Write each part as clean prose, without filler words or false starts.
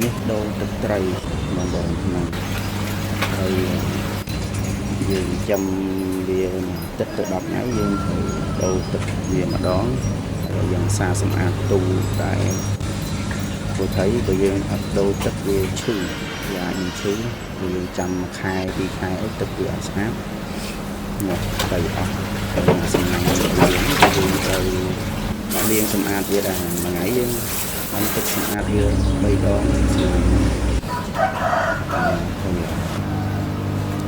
នេះដូរទឹកត្រីបងប្អូនហ្នឹងហើយយើងចាំវាទឹកទៅ10ថ្ងៃយើងត្រូវដូរទឹកវាម្ដងហើយយើងសាសម្អាតទូតែព្រោះថៃបើយើងអត់ដូរទឹកវាឈឺវាអាចឈឺយើងចាំមួយខែ2ខែអីទឹកវាអត់ស្អាតមកទៅអស់ហើយសម្ងាញ់យើងត្រូវលាងសម្អាតវាដែរមួយថ្ងៃយើងបានទឹកសម្អាតវា3ដង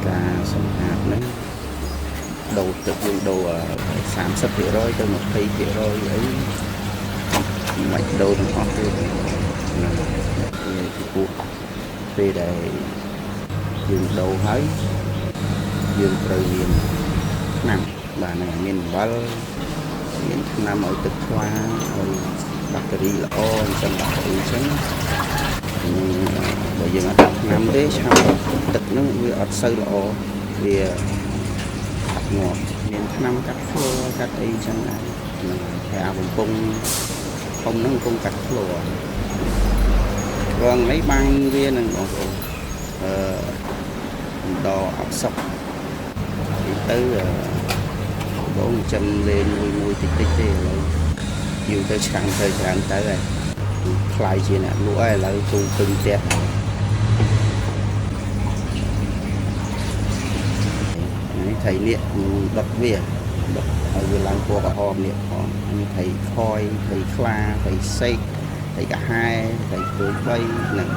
ការសម្អាតហ្នឹងដូរទឹកយើងដូរ30% ទៅ20%អីមិនដូរទាំងអស់ទេហ្នឹងពីព្រោះពេលដែលយើងដូរហើយយើងត្រូវមានថ្នាំបាទហ្នឹងមានអំបិលមានថ្នាំឲ្យទឹកថ្លាឲ្យបាក់តេរីល្អអញ្ចឹងបាក់តេរីអញ្ចឹងបើយើងអត់ដាក់ថ្នាំទេឆាប់ទឹកហ្នឹងវាអត់សូវល្អវាខាត់ងាប់មានថ្នាំកាត់ឃ្ល័រកាត់អីអញ្ចឹងដែរហ្នឹងហើយអាបំពង់ធំហ្នឹងកំពុងកាត់ឃ្ល័ររងនេះបាំងវានឹងបងប្អូនដកអត់សុខទៅបងចាំលេងមួយតិចតិចទេឥឡូវយូរទៅឆ្នាំទៅច្រើនទៅហើយខ្លាយជាអ្នកលក់ហើយឥឡូវទូពេញផ្ទះនេះថៃនេះដុតវាដុតឲ្យវាឡើងពណ៌ក្រហមនេះផងនេះថៃខយថៃខ្លាថៃសេកថៃកាហែថៃគោ3ហ្នឹង